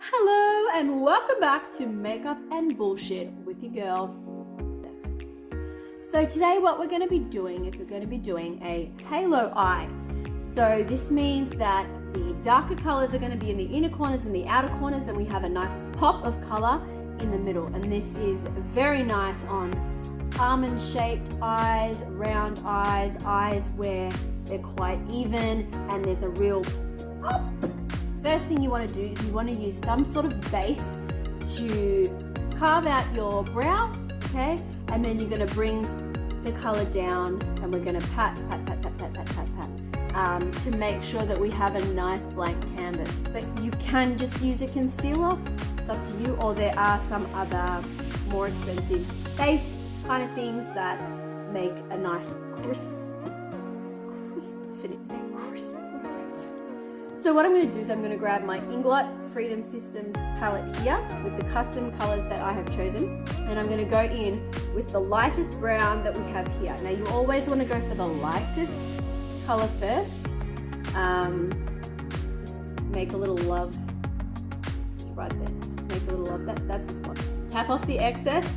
Hello and welcome back to Makeup and Bullshit with your girl, Steph. So today what we're going to be doing is we're going to be doing a halo eye. So this means that the darker colors are going to be in the inner corners and the outer corners, and we have a nice pop of color in the middle. And this is very nice on almond shaped eyes, round eyes, eyes where they're quite even and there's a real pop. First thing you want to do is you want to use some sort of base to carve out your brow, okay? And then you're going to bring the color down and we're going to pat to make sure that we have a nice blank canvas. But you can just use a concealer, it's up to you, or there are some other more expensive base kind of things that make a nice crisp finish. So what I'm going to do is I'm going to grab my Inglot Freedom Systems palette here with the custom colors that I have chosen, and I'm going to go in with the lightest brown that we have here. Now you always want to go for the lightest color first. Just make a little love, just right there. Just make a little love. That's the spot. Tap off the excess,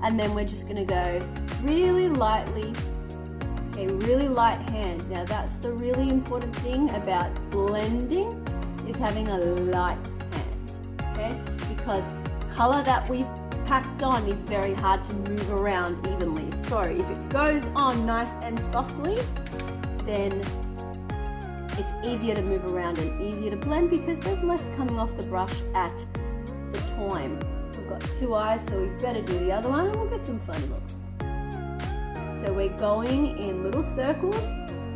and then we're just going to go really lightly. A really light hand. Now that's the really important thing about blending, is having a light hand, okay? Because color that we've packed on is very hard to move around evenly. So if it goes on nice and softly, then it's easier to move around and easier to blend because there's less coming off the brush at the time. We've got two eyes, so we better do the other one and we'll get some funny looks. So we're going in little circles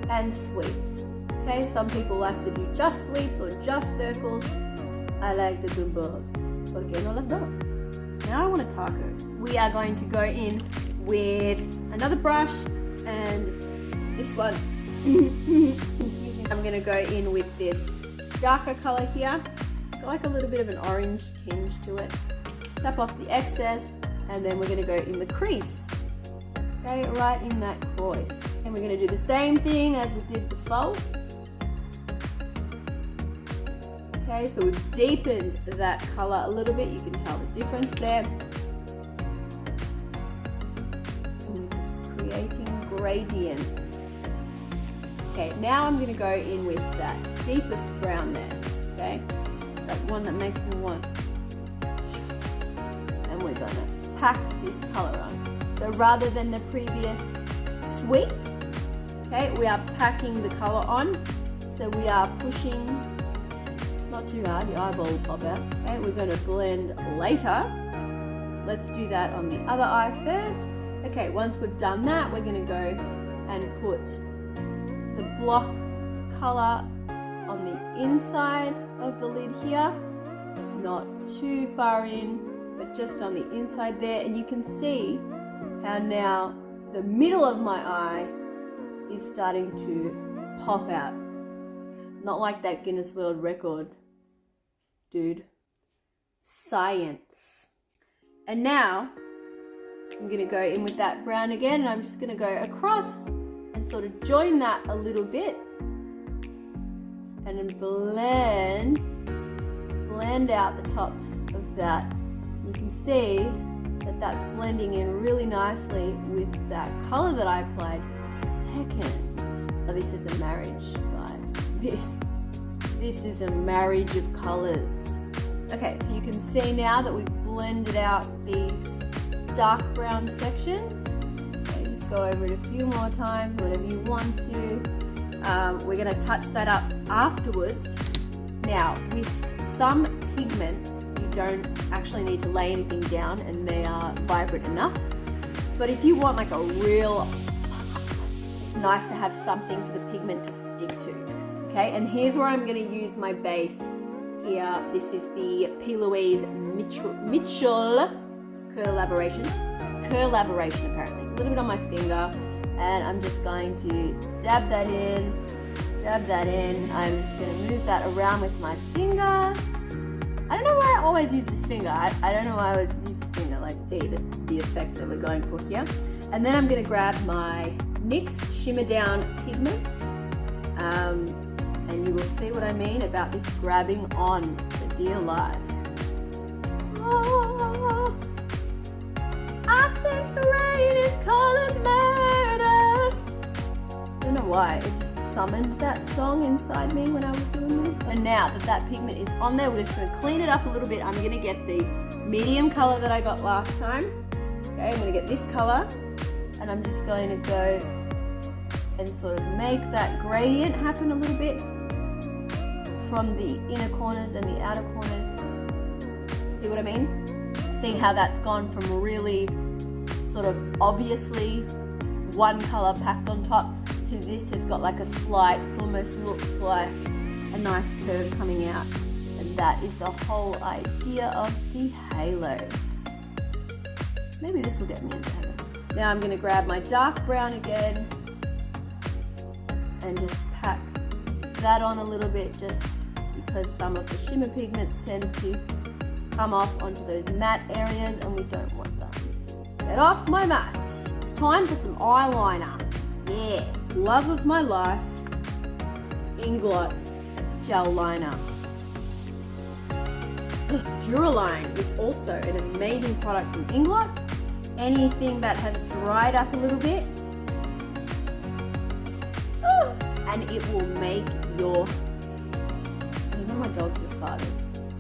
and sweeps. Okay, some people like to do just sweeps or just circles. I like to do both. Porque no las dos. Now I want to taco. We are going to go in with another brush and this one. Excuse me. I'm going to go in with this darker color here. Got like a little bit of an orange tinge to it. Tap off the excess and then we're going to go in the crease. Okay, right in that crease. And we're going to do the same thing as we did before. Okay, so we've deepened that color a little bit. You can tell the difference there. And we're just creating gradient. Okay, now I'm going to go in with that deepest brown there. Okay, that one that makes me want. And we're going to pack this color on. So rather than the previous sweep, okay, we are packing the color on. So we are pushing, not too hard, your eyeball will pop out. Okay, we're going to blend later. Let's do that on the other eye first. Okay, once we've done that, we're going to go and put the block color on the inside of the lid here. Not too far in, but just on the inside there. And you can see how now the middle of my eye is starting to pop out. Not like that Guinness World Record, dude. Science. And now I'm going to go in with that brown again, and I'm just going to go across and sort of join that a little bit and then blend out the tops of that. You can see that that's blending in really nicely with that color that I applied second. Oh, this is a marriage, guys. This is a marriage of colors. Okay, so you can see now that we've blended out these dark brown sections. Okay, just go over it a few more times, whatever you want to. We're going to touch that up afterwards. Now, with some pigments, you don't actually need to lay anything down and they are vibrant enough. But if you want like a real, it's nice to have something for the pigment to stick to. Okay, and here's where I'm going to use my base here. This is the Plouise Mitchell Curlaboration apparently. A little bit on my finger, and I'm just going to dab that in. I'm just going to move that around with my finger. I don't know why I always use this finger. I don't know why I always use this finger. Like, see the effect that we're going for here. And then I'm going to grab my NYX Shimmer Down pigment and and you will see what I mean about this grabbing on for dear life. Oh, I think the rain is calling murder. I don't know why, it just summoned that song inside me when I was doing this. And now that that pigment is on there, we're just going to clean it up a little bit. I'm going to get the medium color that I got last time. Okay, I'm going to get this color, and I'm just going to go and sort of make that gradient happen a little bit from the inner corners and the outer corners. See what I mean? See how that's gone from really sort of obviously one color packed on top to this has got like a slight, it almost looks like a nice curve coming out. And that is the whole idea of the halo. Maybe this will get me into heaven. Now I'm going to grab my dark brown again and just pack that on a little bit, just because some of the shimmer pigments tend to come off onto those matte areas and we don't want them. Get off my mat. It's time for some eyeliner. Yeah, love of my life, Inglot gel liner. Duraline is also an amazing product from Inglot. Anything that has dried up a little bit, and it will make your, I know my dog's just farted.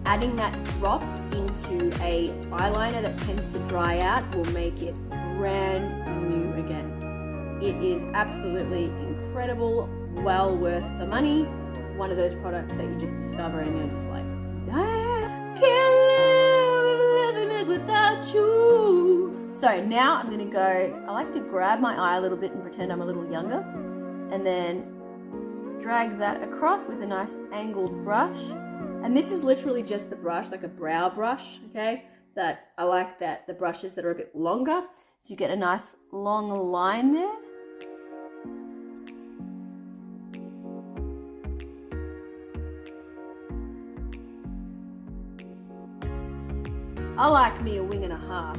Adding that drop into a eyeliner that tends to dry out will make it brand new again. It is absolutely incredible, well worth the money. One of those products that you just discover and you're just like, damn, can't live if living is without you. So now I'm gonna go, I like to grab my eye a little bit and pretend I'm a little younger, and then drag that across with a nice angled brush. And this is literally just the brush, like a brow brush, okay? That I like that, the brushes that are a bit longer, so you get a nice long line there. I like me a wing and a half.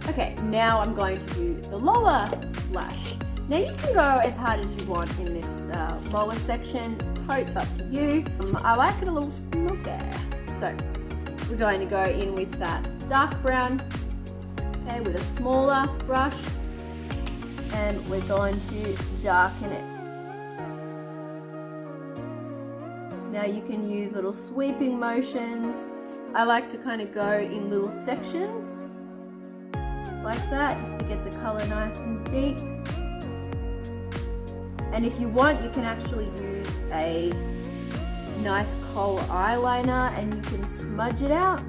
Okay, now I'm going to do the lower lash. Now you can go as hard as you want in this lower section. It's up to you. I like it a little smoky. So we're going to go in with that dark brown, okay, with a smaller brush, and we're going to darken it. Now you can use little sweeping motions. I like to kind of go in little sections, just like that, just to get the color nice and deep. And if you want, you can actually use a nice kohl eyeliner and you can smudge it out.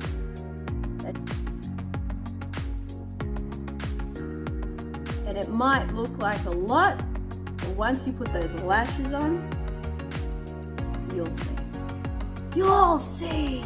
And it might look like a lot, but once you put those lashes on, you'll see. You'll see!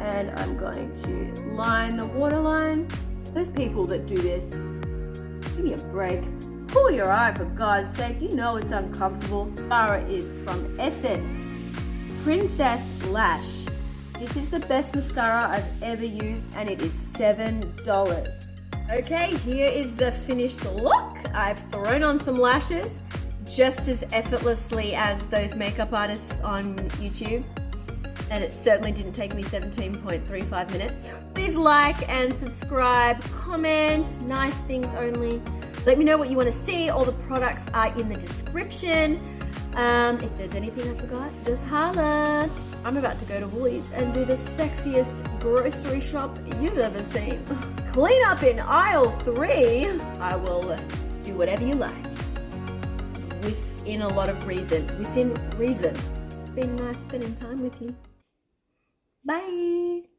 And I'm going to line the waterline. Those people that do this, give me a break. Pull your eye for God's sake, you know it's uncomfortable. Mascara is from Essence, Princess Lash. This is the best mascara I've ever used and it is $7. Okay, here is the finished look. I've thrown on some lashes just as effortlessly as those makeup artists on YouTube. And it certainly didn't take me 17.35 minutes. Please like and subscribe, comment, nice things only. Let me know what you want to see. All the products are in the description. If there's anything I forgot, just holla. I'm about to go to Plouise and do the sexiest grocery shop you've ever seen. Clean up in aisle 3. I will do whatever you like. in a lot of reason, within reason. It's been nice spending time with you. Bye.